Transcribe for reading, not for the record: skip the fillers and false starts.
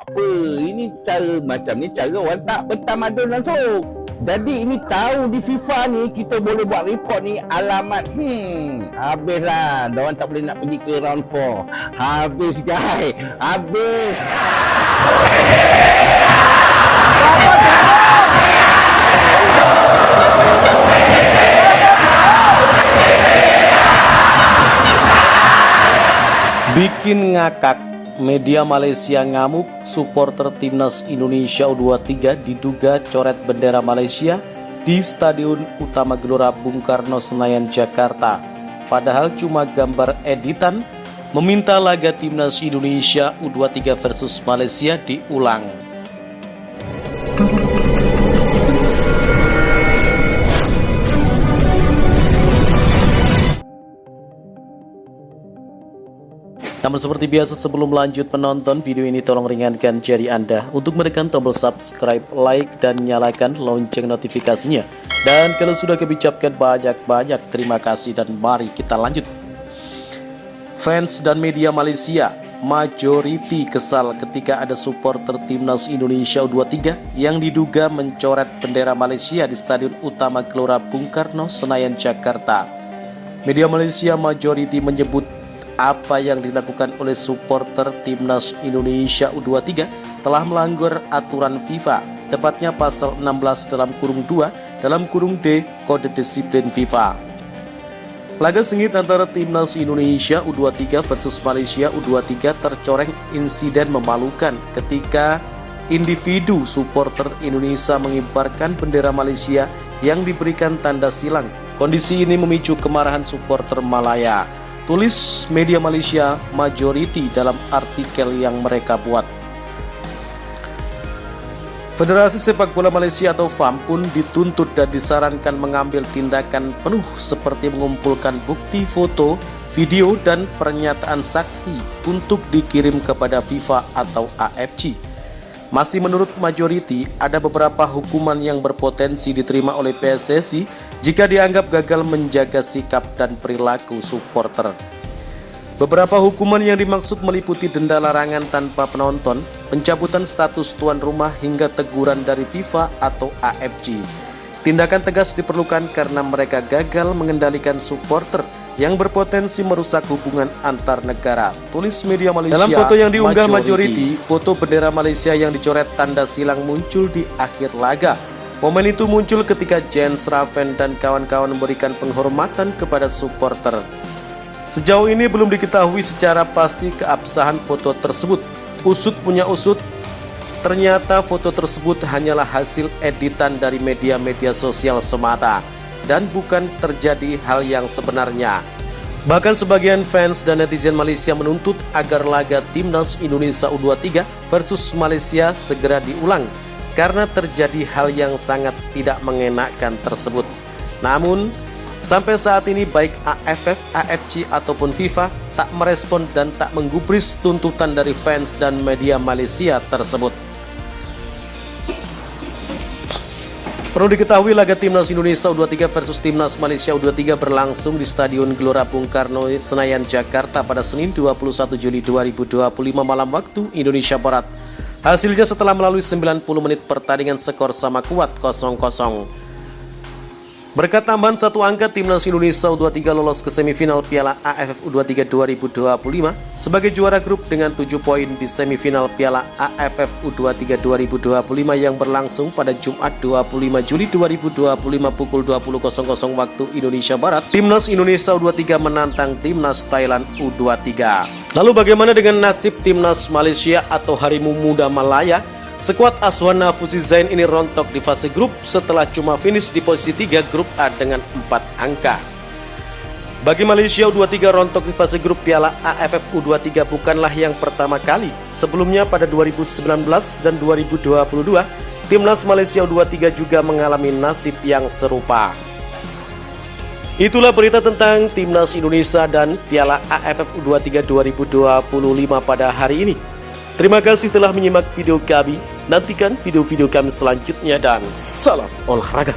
Apa ini cara macam ni, cara orang tak bertamadun langsung. Jadi ini tahu di FIFA ni kita boleh buat report ni alamat habislah. Diorang tak boleh nak pergi ke round 4. Habis guys, habis. Bikin ngakak, media Malaysia ngamuk, supporter timnas Indonesia U23 diduga coret bendera Malaysia di Stadion Utama Gelora Bung Karno Senayan Jakarta. Padahal cuma gambar editan, meminta laga timnas Indonesia U23 versus Malaysia diulang. Namun seperti biasa, sebelum lanjut menonton video ini, tolong ringankan jari Anda untuk menekan tombol subscribe, like, dan nyalakan lonceng notifikasinya. Dan kalau sudah kami ucapkan banyak-banyak terima kasih, dan mari kita lanjut. Fans dan media Malaysia majority kesal ketika ada supporter timnas Indonesia U23 yang diduga mencoret bendera Malaysia di Stadion Utama Gelora Bung Karno Senayan Jakarta. Media Malaysia majority menyebut apa yang dilakukan oleh supporter timnas Indonesia U23 telah melanggar aturan FIFA, tepatnya pasal 16 dalam kurung 2 dalam kurung D Kode Disiplin FIFA. Laga sengit antara timnas Indonesia U23 versus Malaysia U23 tercoreng insiden memalukan ketika individu supporter Indonesia mengibarkan bendera Malaysia yang diberikan tanda silang. Kondisi ini memicu kemarahan supporter Malaya, tulis media Malaysia majority dalam artikel yang mereka buat. Federasi Sepak Bola Malaysia atau FAM pun dituntut dan disarankan mengambil tindakan penuh seperti mengumpulkan bukti foto, video, dan pernyataan saksi untuk dikirim kepada FIFA atau AFC. Masih menurut majority, ada beberapa hukuman yang berpotensi diterima oleh PSSI jika dianggap gagal menjaga sikap dan perilaku supporter. Beberapa hukuman yang dimaksud meliputi denda larangan tanpa penonton, pencabutan status tuan rumah, hingga teguran dari FIFA atau AFC. Tindakan tegas diperlukan karena mereka gagal mengendalikan supporter yang berpotensi merusak hubungan antar negara, tulis media Malaysia. Dalam foto yang diunggah majority, foto bendera Malaysia yang dicoret tanda silang muncul di akhir laga. Momen itu muncul ketika Jens Raven dan kawan-kawan memberikan penghormatan kepada supporter. Sejauh ini belum diketahui secara pasti keabsahan foto tersebut. Usut punya usut, ternyata foto tersebut hanyalah hasil editan dari media-media sosial semata dan bukan terjadi hal yang sebenarnya. Bahkan sebagian fans dan netizen Malaysia menuntut agar laga timnas Indonesia U23 versus Malaysia segera diulang karena terjadi hal yang sangat tidak mengenakan tersebut. Namun sampai saat ini baik AFF, AFC ataupun FIFA tak merespon dan tak menggubris tuntutan dari fans dan media Malaysia tersebut. Perlu diketahui, laga timnas Indonesia U23 versus timnas Malaysia U23 berlangsung di Stadion Gelora Bung Karno Senayan Jakarta pada Senin 21 Juli 2025 malam waktu Indonesia Barat. Hasilnya setelah melalui 90 menit pertandingan, skor sama kuat 0-0. Berkat tambahan satu angka, timnas Indonesia U23 lolos ke semifinal Piala AFF U23 2025 sebagai juara grup dengan 7 poin di semifinal Piala AFF U23 2025 yang berlangsung pada Jumat 25 Juli 2025 pukul 20.00 waktu Indonesia Barat. Timnas Indonesia U23 menantang timnas Thailand U23. Lalu bagaimana dengan nasib timnas Malaysia atau Harimau Muda Malaya? Skuad asuhan Nafuzi Zain ini rontok di fase grup setelah cuma finish di posisi 3 grup A dengan 4 angka. Bagi Malaysia U23, rontok di fase grup Piala AFF U23 bukanlah yang pertama kali. Sebelumnya pada 2019 dan 2022, timnas Malaysia U23 juga mengalami nasib yang serupa. Itulah berita tentang timnas Indonesia dan Piala AFF U23 2025 pada hari ini. Terima kasih telah menyimak video kami. Nantikan video-video kami selanjutnya dan salam olahraga.